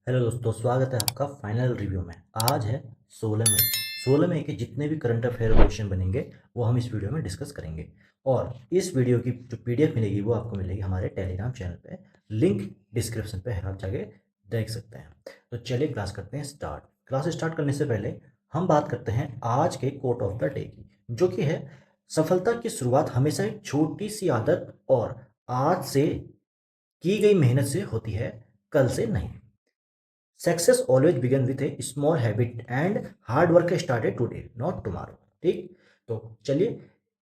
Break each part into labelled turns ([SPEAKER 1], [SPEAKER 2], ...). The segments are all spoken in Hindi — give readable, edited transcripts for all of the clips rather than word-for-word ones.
[SPEAKER 1] हेलो दोस्तों, स्वागत है आपका फाइनल रिव्यू में। आज है 16 मई। 16 मई के जितने भी करंट अफेयर क्वेश्चन बनेंगे वो हम इस वीडियो में डिस्कस करेंगे। और इस वीडियो की जो पीडीएफ मिलेगी वो आपको मिलेगी हमारे टेलीग्राम चैनल पे। लिंक डिस्क्रिप्शन पे है, आप जाके देख सकते हैं। तो चलिए क्लास करते हैं स्टार्ट। क्लास स्टार्ट करने से पहले हम बात करते हैं आज के कोट ऑफ द डे की, जो कि है सफलता की शुरुआत हमेशा एक छोटी सी आदत और आज से की गई मेहनत से होती है, कल से नहीं। Success always begin with a small habit and hard work started today not tomorrow. ठीक, तो चलिए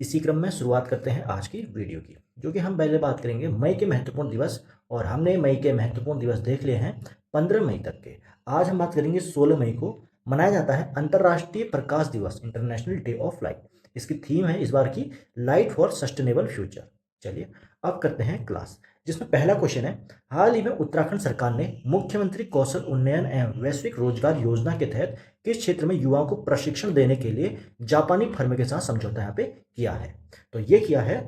[SPEAKER 1] इसी क्रम में शुरुआत करते हैं आज की वीडियो की, जो कि हम पहले बात करेंगे मई के महत्वपूर्ण दिवस। और हमने मई के महत्वपूर्ण दिवस देख लिए हैं 15 मई तक के। आज हम बात करेंगे 16 मई को मनाया जाता है अंतर्राष्ट्रीय प्रकाश दिवस, इंटरनेशनल डे ऑफ लाइट। इसकी थीम है इस बार की लाइट फॉर सस्टेनेबल फ्यूचर। चलिए अब करते हैं क्लास, जिसमें पहला क्वेश्चन है, हाल ही में उत्तराखंड सरकार ने मुख्यमंत्री कौशल उन्नयन एवं वैश्विक रोजगार योजना के तहत किस क्षेत्र में युवाओं को प्रशिक्षण देने के लिए जापानी फर्म के साथ समझौता यहाँ पे किया है? तो ये किया है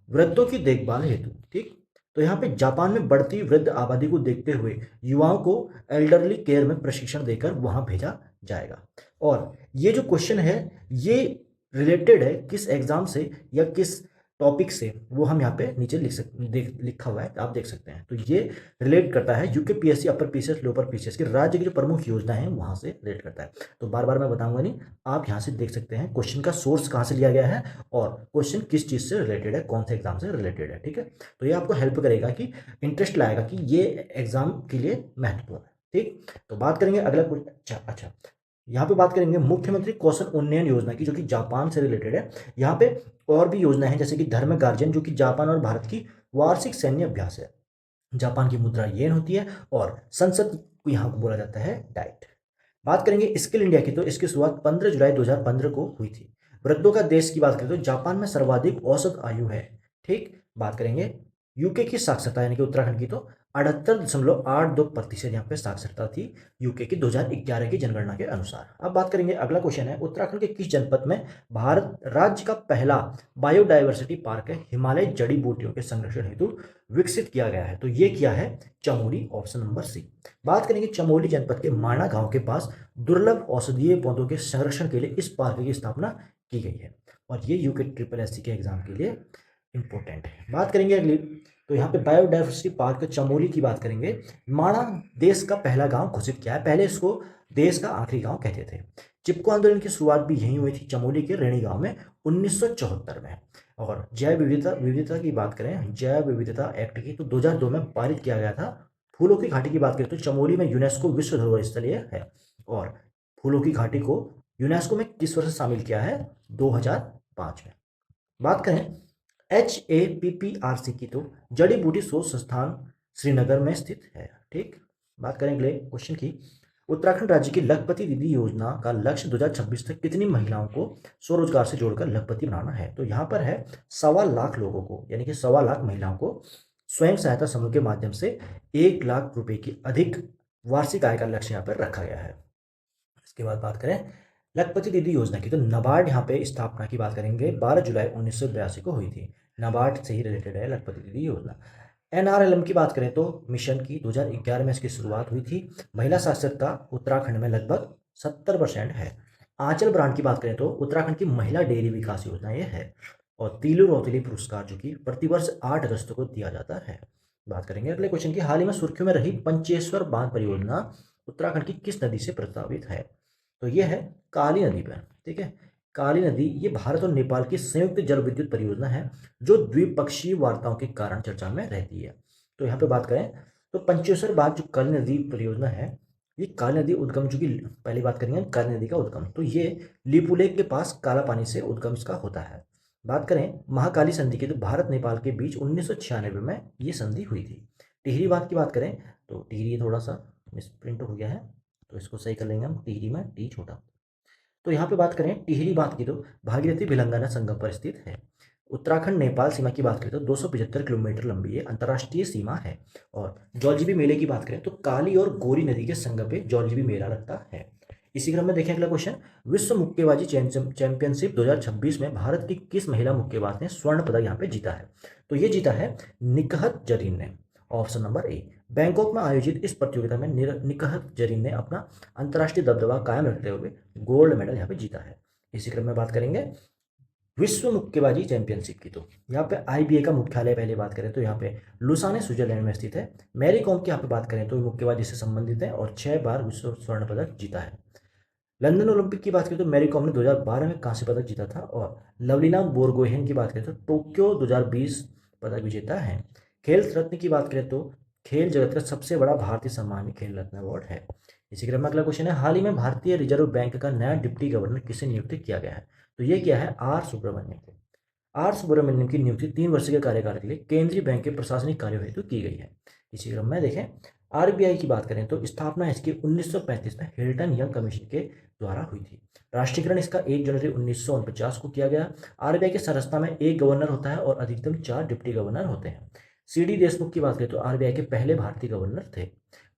[SPEAKER 1] वृद्धों की देखभाल हेतु। ठीक, तो यहाँ पे जापान में बढ़ती वृद्ध आबादी को देखते हुए युवाओं को एल्डरली केयर में प्रशिक्षण देकर वहां भेजा जाएगा। और ये जो क्वेश्चन है ये रिलेटेड है किस एग्जाम से या किस टॉपिक से, वो हम यहाँ पे नीचे लिखा हुआ है, आप देख सकते हैं। तो ये रिलेट करता है UK PSC upper PCS lower PCS की राज्य की जो प्रमुख योजना है वहां से रिलेट करता है। तो बार बार मैं बताऊंगा नहीं, आप यहाँ से देख सकते हैं क्वेश्चन का सोर्स कहाँ से लिया गया है और क्वेश्चन किस चीज से रिलेटेड है, कौन से एग्जाम से रिलेटेड है। ठीक है, तो ये आपको हेल्प करेगा कि इंटरेस्ट लाएगा कि ये एग्जाम के लिए महत्वपूर्ण है। ठीक, तो बात करेंगे अगला क्वेश्चन। अच्छा, यहाँ पे बात करेंगे मुख्यमंत्री कौशल उन्नयन योजना की, जो कि जापान से रिलेटेड है। यहाँ पे और भी योजना है जैसे कि धर्म गार्जियन, जो कि जापान और भारत की वार्षिक सैन्य अभ्यास है। जापान की मुद्रा येन होती है और संसद को यहाँ को बोला जाता है डाइट। बात करेंगे स्किल इंडिया की, तो इसकी शुरुआत 15 जुलाई 2015 को हुई थी। वृद्धों का देश की बात करें तो जापान में सर्वाधिक औसत आयु है। ठीक, बात करेंगे यूके की साक्षरता यानी कि उत्तराखंड की, तो 78.82% यहाँ पे साक्षरता थी यूके की 2011 की जनगणना के अनुसार। अब बात करेंगे अगला क्वेश्चन है, उत्तराखंड के किस जनपद में भारत राज्य का पहला बायोडायवर्सिटी पार्क है हिमालय जड़ी बूटियों के संरक्षण हेतु विकसित किया गया है? तो ये किया है चमोली, ऑप्शन नंबर सी। बात करेंगे चमोली जनपद के माणा गांव के पास दुर्लभ औषधीय पौधों के संरक्षण के लिए इस पार्क की स्थापना की गई है। और ये यूके ट्रिपल एससी के एग्जाम के लिए इंपॉर्टेंट है। बात करेंगे अगली, तो यहाँ पे बायोडाइवर्सिटी पार्क चमोली की बात करेंगे। माणा देश का पहला गांव घोषित किया है, पहले इसको देश का आखिरी गांव कहते थे। चिपको आंदोलन की शुरुआत भी यहीं हुई थी, चमोली के रेणी गांव में 1974 में। और जैव विविधता विविधता की बात करें, जैव विविधता एक्ट की, तो 2002 में पारित किया गया था। फूलों की घाटी की बात करें तो चमोली में यूनेस्को विश्व धरोहर स्थलीय है। और फूलों की घाटी को यूनेस्को में किस वर्ष शामिल किया है? 2005 में। बात करें HAPPRC की, तो जड़ी बूटी शोध संस्थान श्रीनगर में स्थित है। ठीक, बात करें अगले क्वेश्चन की, उत्तराखंड राज्य की लखपति दीदी योजना का लक्ष्य 2026 तक कितनी महिलाओं को स्वरोजगार से जोड़कर लखपति बनाना है? तो यहाँ पर है 1.25 लाख लोगों को, यानी कि 1.25 लाख महिलाओं को स्वयं सहायता समूह के माध्यम से 1 लाख रुपए की अधिक वार्षिक आय का लक्ष्य यहाँ पर रखा गया है। इसके बाद बात करें लखपति दीदी योजना की, तो नाबार्ड यहाँ पे स्थापना की बात करेंगे 12 जुलाई 1982 को हुई थी। नाबार्ड से ही रिलेटेड है लखपति दीदी योजना। NRLM की बात करें तो मिशन की 2011 में इसकी शुरुआत हुई थी। महिला साक्षरता उत्तराखंड में लगभग 70% है। आंचल ब्रांड की बात करें तो उत्तराखंड की महिला डेयरी विकास योजना ये है। और तीलू रौतेली पुरस्कार जो कि प्रतिवर्ष 8 अगस्त को दिया जाता है। बात करेंगे अगले क्वेश्चन की, हाल ही में सुर्खियों में रही पंचेश्वर बांध परियोजना उत्तराखंड की किस नदी से प्रस्तावित है? तो ये है काली नदी पर। ठीक है, काली नदी ये भारत और नेपाल की संयुक्त जल विद्युत परियोजना है जो द्विपक्षीय वार्ताओं के कारण चर्चा में रहती है। तो यहाँ पे बात करें तो पंचेश्वर बांध जो काली नदी परियोजना है, ये काली नदी उद्गम, जो कि पहली बात करेंगे काली नदी का उद्गम, तो ये लिपुलेख के पास काला पानी से उद्गम इसका होता है। बात करें महाकाली संधि की, तो भारत नेपाल के बीच 1996 में ये संधि हुई थी। टिहरी बांध की बात करें तो टिहरी थोड़ा सा मिसप्रिंट हो गया है, तो इसको सही कर लेंगे हम, टिहरी में टी छोटा। तो यहाँ पे बात करें टिहरी बांध की, तो भागीरथी भिलंगाना संगम पर स्थित है। उत्तराखंड नेपाल सीमा की बात करें तो 275 किलोमीटर लंबी ये अंतर्राष्ट्रीय सीमा है। और जौलजीबी मेले की बात करें तो काली और गोरी नदी के संगम पे जौलजीबी मेला लगता है। इसी क्रम में देखें अगला क्वेश्चन, विश्व मुक्केबाजी चैंपियनशिप 2026 में भारत की किस महिला मुक्केबाज ने स्वर्ण पदक यहाँ पे जीता है? तो ये जीता है निकहत जरीन ने, ऑप्शन नंबर ए। बैंकॉक में आयोजित इस प्रतियोगिता में निकहत जरीन ने अपना अंतर्राष्ट्रीय दबदबा कायम रखते हुए गोल्ड मेडल यहाँ पे जीता है। इसी क्रम में बात करेंगे विश्व मुक्केबाजी चैंपियनशिप की। तो यहाँ पे आईबीए का मुख्यालय पहले बात करें तो यहाँ पे लुसाने स्विट्जरलैंड में स्थित है। मैरी कॉम की यहाँ पे बात करें तो मुक्केबाजी से संबंधित है और 6 बार विश्व स्वर्ण पदक जीता है। लंदन ओलंपिक की बात करें तो मैरी कॉम ने 2012 में कांस्य पदक जीता था और लवलीना बोरगोहेन की बात करें तो टोक्यो 2020 पदक विजेता है। खेल रत्न की बात करें तो खेल जगत का सबसे बड़ा भारतीय सम्मान खेल रत्न अवार्ड है। इसी क्रम में अगला क्वेश्चन है, हाल ही में भारतीय रिजर्व बैंक का नया डिप्टी गवर्नर किसे नियुक्त किया गया है? तो ये क्या है, आर सुब्रमण्यम को। आर सुब्रमण्यम की नियुक्ति 3 वर्ष के कार्यकाल के लिए केंद्रीय बैंक के प्रशासनिक कार्यों हेतु की गई है। इसी क्रम में देखें आरबीआई की बात करें तो स्थापना इसकी 1935 में हिल्टन यंग कमीशन के द्वारा हुई थी। राष्ट्रीयकरण इसका 1 जनवरी 1949 को किया गया। आरबीआई की संरचना में एक गवर्नर होता है और अधिकतम 4 डिप्टी गवर्नर होते हैं। सीडी देशमुख की बात करें तो आरबीआई के पहले भारतीय गवर्नर थे।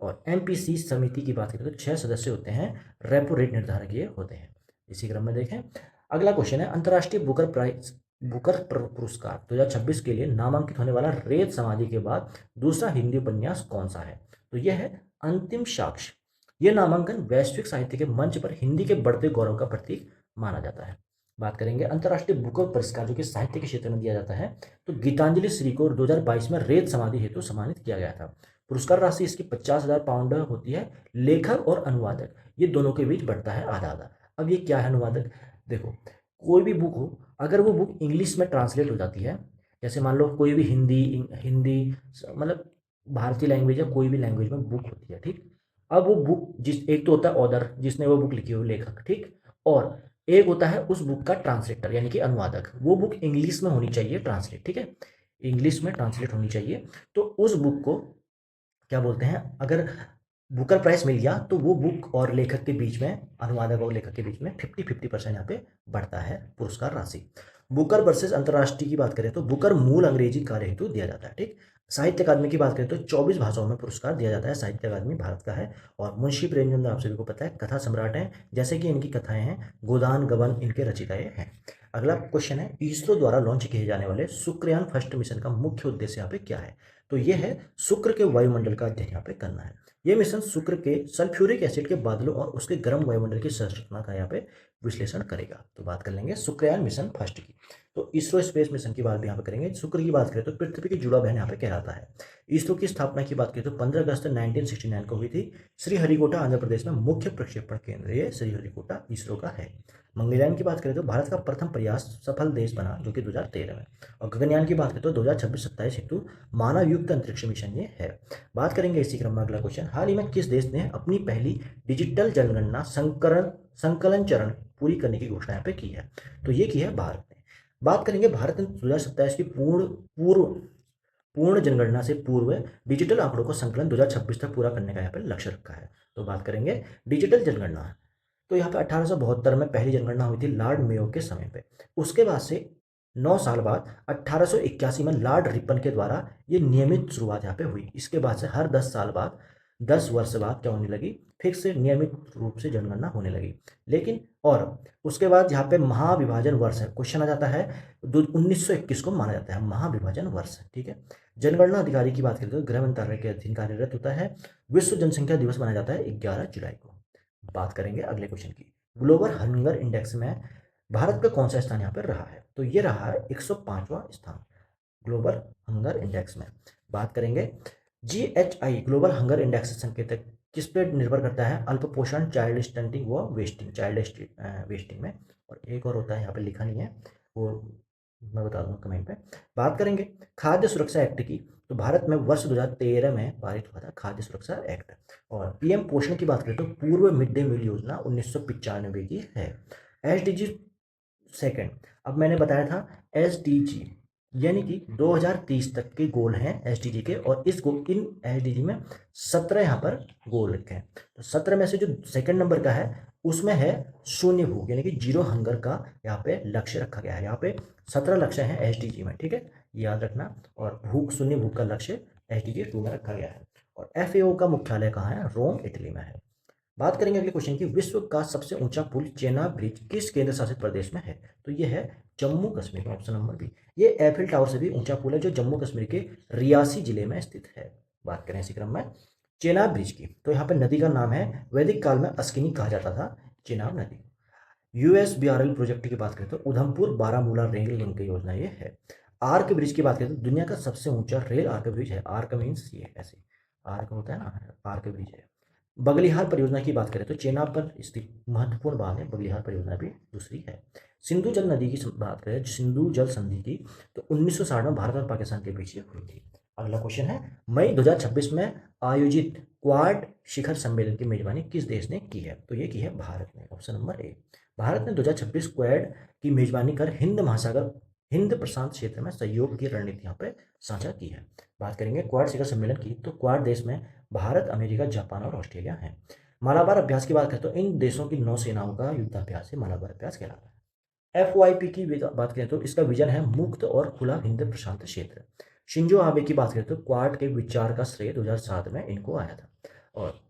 [SPEAKER 1] और एमपीसी समिति की बात करें तो 6 सदस्य होते हैं, रेपो रेट निर्धारक ये होते हैं। इसी क्रम में देखें अगला क्वेश्चन है, अंतर्राष्ट्रीय बुकर पुरस्कार 2026 के लिए नामांकित होने वाला रेत समाधि के बाद दूसरा हिंदी उपन्यास कौन सा है? तो यह है अंतिम साक्ष्य। यह नामांकन वैश्विक साहित्य के मंच पर हिंदी के बढ़ते गौरव का प्रतीक माना जाता है। बात करेंगे अंतर्राष्ट्रीय बुकर पुरस्कार जो कि साहित्य के क्षेत्र में दिया जाता है, तो गीतांजलि श्री को 2022 में रेत समाधि हेतु सम्मानित किया गया था। पुरस्कार राशि इसकी 50,000 पाउंड होती है। लेखक और अनुवादक ये दोनों के बीच बढ़ता है आधा आधा। अब ये क्या है अनुवादक, देखो कोई भी बुक हो, अगर वो बुक इंग्लिश में ट्रांसलेट हो जाती है, जैसे मान लो कोई भी हिंदी हिंदी मतलब भारतीय लैंग्वेज या कोई भी लैंग्वेज में बुक होती है, ठीक। अब वो बुक जिस एक तो होता है ऑथर जिसने वो बुक लिखी हो, लेखक, ठीक, और एक होता है उस बुक का ट्रांसलेटर यानी कि अनुवादक। वो बुक इंग्लिश में होनी चाहिए ट्रांसलेट, ठीक है, इंग्लिश में ट्रांसलेट होनी चाहिए। तो उस बुक को क्या बोलते हैं, अगर बुकर प्राइज मिल गया तो वो बुक और लेखक के बीच में, अनुवादक और लेखक के बीच में 50-50% यहाँ पे बढ़ता है पुरस्कार राशि। बुकर वर्सेस अंतर्राष्ट्रीय की बात करें तो बुकर मूल अंग्रेजी कार्य हेतु दिया जाता है, ठीक। साहित्य अकादमी की बात करें तो 24 भाषाओं में पुरस्कार दिया जाता है। साहित्य अकादमी भारत का है और मुंशी प्रेमचंद आप सभी को पता है कथा सम्राट हैं, जैसे कि इनकी कथाएं हैं गोदान गबन इनके रचिताएं हैं। अगला क्वेश्चन है, इसरो द्वारा लॉन्च किए जाने वाले शुक्रयान फर्स्ट मिशन का मुख्य उद्देश्य यहाँ पे क्या है? तो ये है शुक्र के वायुमंडल का अध्ययन यहाँ पे करना है। यह मिशन शुक्र के सल्फ्यूरिक एसिड के बादलों और उसके गर्म वायुमंडल की संरचना का यहाँ पे विश्लेषण करेगा। तो बात कर लेंगे शुक्रयान मिशन फर्स्ट की। तो इसरो स्पेस मिशन की बात भी यहाँ पे करेंगे। शुक्र की बात करें तो पृथ्वी की जुड़ा बहन यहाँ पे कहलाता है। इसरो की स्थापना की बात करें तो 15 अगस्त 1969 को हुई थी। श्रीहरिकोटा आंध्र प्रदेश में मुख्य प्रक्षेपण केंद्र ये श्रीहरिकोटा इसरो का है। मंगलयान की बात करें तो भारत का प्रथम प्रयास सफल देश बना जो कि 2013 में। और गगनयान की बात करें तो 2026-27 हेतु मानव युक्त अंतरिक्ष मिशन ये है। बात करेंगे इसी क्रम में अगला क्वेश्चन, हाल ही में किस देश ने अपनी पहली डिजिटल जनगणना संकलन चरण पूरी करने की घोषणा यहाँ पे की है? तो ये की है भारत ने। बात करेंगे भारत ने 2027 की पूर्ण जनगणना से पूर्व डिजिटल आंकड़ों का संकलन 2026 तक पूरा करने का यहाँ पे लक्ष्य रखा है। तो बात करेंगे डिजिटल जनगणना, तो यहाँ पे 1872 में पहली जनगणना हुई थी लॉर्ड मेयो के समय पे। उसके बाद से 9 साल बाद 1881 में लॉर्ड रिपन के द्वारा ये नियमित शुरुआत यहाँ पे हुई। इसके बाद से हर 10 साल बाद 10 वर्ष बाद क्या होने लगी, फिर से नियमित रूप से जनगणना होने लगी। लेकिन और उसके बाद यहाँ पे महाविभाजन वर्ष है, क्वेश्चन आ जाता है 1921 को माना जाता है महाविभाजन वर्ष, ठीक है। जनगणना अधिकारी की बात करें तो गृह मंत्रालय के अधीन कार्यरत होता है। विश्व जनसंख्या दिवस मनाया जाता है 11 जुलाई को। बात करेंगे अगले क्वेश्चन की, ग्लोबल हंगर इंडेक्स में भारत का कौन सा स्थान यहाँ पर रहा है? तो ये रहा है 105वां स्थान ग्लोबल हंगर इंडेक्स में। बात करेंगे GHI ग्लोबल हंगर इंडेक्स संकेतक किस पे निर्भर करता है? अल्प पोषण, चाइल्ड स्टंटिंग व वेस्टिंग, वेस्टिंग में। और एक और होता है यहाँ पे लिखा नहीं है, वो मैं बता दूंगा कमेंट पे। बात करेंगे खाद्य सुरक्षा एक्ट की, तो भारत में वर्ष 2013 में पारित हुआ था खाद्य सुरक्षा एक्ट। और पीएम पोषण की बात करें तो पूर्व मिड डे मील योजना 1995 की है। SDG सेकंड, अब मैंने बताया था SDG यानी कि 2030 तक के गोल हैं SDG के, और इन SDG में 17 यहाँ पर गोल रखे हैं। तो 17 में से जो सेकंड नंबर का है उसमें है शून्य भूख यानी कि जीरो हंगर का यहाँ पे लक्ष्य रखा गया है। यहाँ पे 17 लक्ष्य हैं SDG में, ठीक है, याद रखना। और शून्य भूख का लक्ष्य SDG 2 में रखा गया है। और FAO का मुख्यालय कहाँ है? रोम, इटली में है। बात करेंगे अगले क्वेश्चन की, विश्व का सबसे ऊंचा पुल चेनाब ब्रिज किस केंद्र शासित प्रदेश में है? तो ये है जम्मू कश्मीर में, ऑप्शन नंबर बी। ये एफिल टावर से भी ऊंचा पुल है जो जम्मू कश्मीर के रियासी जिले में स्थित है। बात करें इसी क्रम में चेनाब ब्रिज की, तो यहाँ पे नदी का नाम है, वैदिक काल में अस्किनी कहा जाता था चेनाब नदी। यूएसबीआरएल प्रोजेक्ट की बात करें तो उधमपुर बारामूला रेल लिंक योजना ये है। आर्क ब्रिज की बात करें तो दुनिया का सबसे ऊंचा रेल आर्क ब्रिज है। आर्क मीन्स ये ऐसे आर्क होता है ना, आर्क ब्रिज है। बगलिहार परियोजना की बात करें तो चेनाब पर स्थित महत्वपूर्ण बांध है, बगलिहार परियोजना भी दूसरी है। सिंधु जल नदी की बात करें, सिंधु जल संधि की, तो 1960 में भारत और पाकिस्तान के बीच ये हुई थी। अगला क्वेश्चन है, मई 2026 में आयोजित क्वाड शिखर सम्मेलन की मेजबानी किस देश ने की है? तो ये की है भारत ने, ऑप्शन नंबर ए। भारत ने 2026 क्वाड की मेजबानी कर हिंद महासागर, हिंद प्रशांत क्षेत्र में सहयोग की रणनीति यहाँ पे साझा की है। बात करेंगे क्वाड शिखर सम्मेलन की, तो क्वाड देश में भारत, अमेरिका, जापान और ऑस्ट्रेलिया है। मालाबार अभ्यास की बात करें तो इन देशों की नौसेनाओं का युद्धाभ्यास है मालाबार अभ्यास कहलाता है। FYP की बात करें तो इसका विजन है मुक्त और खुला हिंद प्रशांत क्षेत्र। शिंजो आबे की बात करें तो क्वाड के विचार का श्रेय 2007 में इनको आया था। और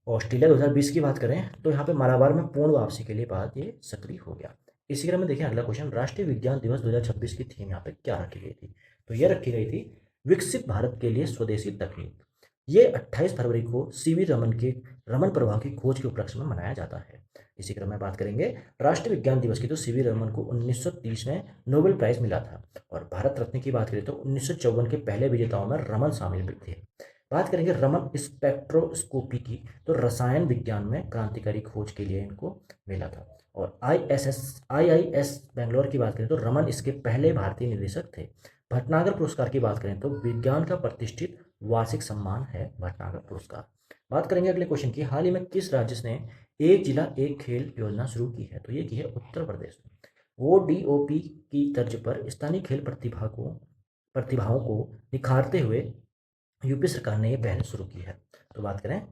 [SPEAKER 1] ऑस्ट्रेलिया 2020 की बात करें तो यहाँ पे मालाबार में पूर्ण वापसी के लिए बाद ये सक्रिय हो गया। इसी क्रम में देखिए अगला क्वेश्चन, राष्ट्रीय विज्ञान दिवस 2026 की थीम यहाँ पे क्या रखी गई थी? तो ये रखी गई थी विकसित भारत के लिए स्वदेशी तकनीक। ये 28 फरवरी को सीवी रमन के रमन प्रवाह की खोज के उपलक्ष्य में मनाया जाता है। इसी क्रम में बात करेंगे राष्ट्रीय विज्ञान दिवस की, तो सीवी रमन को 1930 में नोबेल प्राइज मिला था। और भारत रत्न की बात करें तो 1954 के पहले विजेताओं में रमन शामिल भी थे। बात करेंगे रमन स्पेक्ट्रोस्कोपी की, तो रसायन विज्ञान में क्रांतिकारी खोज के लिए इनको मिला था। और IIS बेंगलोर की बात करें तो रमन इसके पहले भारतीय निदेशक थे। भटनागर पुरस्कार की बात करें तो विज्ञान का प्रतिष्ठित वार्षिक सम्मान है भटनागर पुरस्कार। बात करेंगे अगले क्वेश्चन की, हाल ही में किस राज्य ने एक जिला एक खेल योजना शुरू की है? तो ये की है उत्तर प्रदेश ने। ODOP की तर्ज पर स्थानीय खेल प्रतिभाओं को निखारते हुए यूपी सरकार ने ये पहल शुरू की है। तो बात करें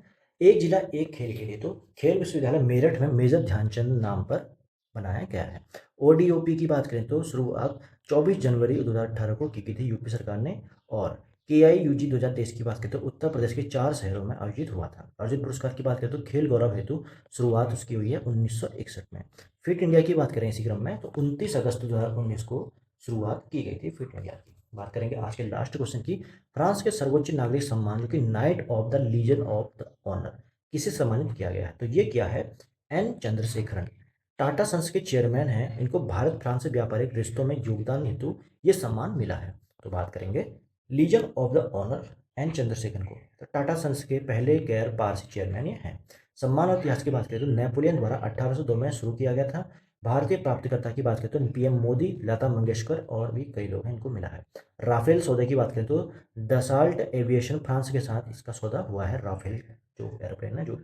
[SPEAKER 1] एक जिला एक खेल के लिए, तो खेल विश्वविद्यालय मेरठ में मेजर ध्यानचंद नाम पर बनाया गया है। ODOP की बात करें तो शुरुआत 24 जनवरी 2018 को की थी यूपी सरकार ने। और KIUG 2023 की बात करें तो उत्तर प्रदेश के 4 शहरों में आयोजित हुआ था। अर्जुन पुरस्कार की बात करें तो खेल गौरव हेतु शुरुआत उसकी हुई है 1961 में। फिट इंडिया की बात करें इसी क्रम में, तो 29 अगस्त 2019 को शुरुआत की गई थी फिट इंडिया की। बात करेंगे आज के लास्ट क्वेश्चन की, फ्रांस के सर्वोच्च नागरिक सम्मान जो कि knight of the legion of the honour किसे सम्मानित किया गया है? तो ये क्या है, N चंद्रशेखरन, टाटा सन्स के चेयरमैन हैं। इनको भारत फ्रांस व्यापारिक रिश्तों में योगदान हेतु ये सम्मान मिला है। तो बात करेंगे legion of the honour N Chandrasekaran को, तो टाटा सन्स के पहले गैर पारसी चेयरमैन ये हैं। सम्मान और इतिहास की बात करें तो नेपोलियन द्वारा 1802 में शुरू किया गया था। भारतीय प्राप्तिकर्ता की बात करें तो PM मोदी, लता मंगेशकर और भी कई लोग हैं इनको मिला है। राफेल सौदे की बात करें तो दसाल्ट एविएशन फ्रांस के साथ इसका सौदा हुआ है। राफेल जो एयरप्लेन है, जो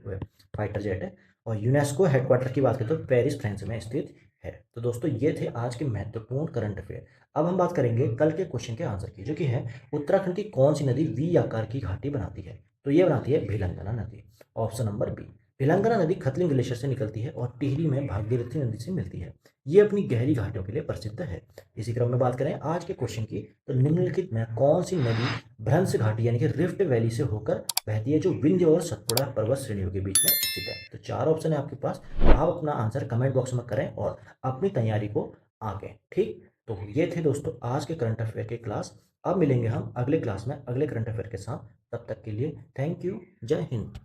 [SPEAKER 1] फाइटर जेट है। और यूनेस्को हेडक्वार्टर की बात करें तो पेरिस फ्रांस में स्थित है। तो दोस्तों ये थे आज के महत्वपूर्ण करंट अफेयर। अब हम बात करेंगे कल के क्वेश्चन के आंसर की, जो कि है उत्तराखंड की कौन सी नदी वी आकार की घाटी बनाती है? तो ये बनाती है भिलंगना नदी, ऑप्शन नंबर बी। भिलंगना नदी खतलिंग ग्लेशियर से निकलती है और टिहरी में भागीरथी नदी से मिलती है। ये अपनी गहरी घाटियों के लिए प्रसिद्ध है। इसी क्रम में बात करें आज के क्वेश्चन की, तो निम्नलिखित में कौन सी नदी भ्रंश घाटी यानी कि रिफ्ट वैली से होकर बहती है, जो विंध्य और सतपुड़ा पर्वत श्रेणियों के बीच में स्थित है? तो 4 ऑप्शन है आपके पास, आप अपना आंसर कमेंट बॉक्स में करें और अपनी तैयारी को आगे। ठीक, तो ये थे दोस्तों आज के करंट अफेयर के क्लास। अब मिलेंगे हम अगले क्लास में अगले करंट अफेयर के साथ। तब तक के लिए थैंक यू, जय हिंद।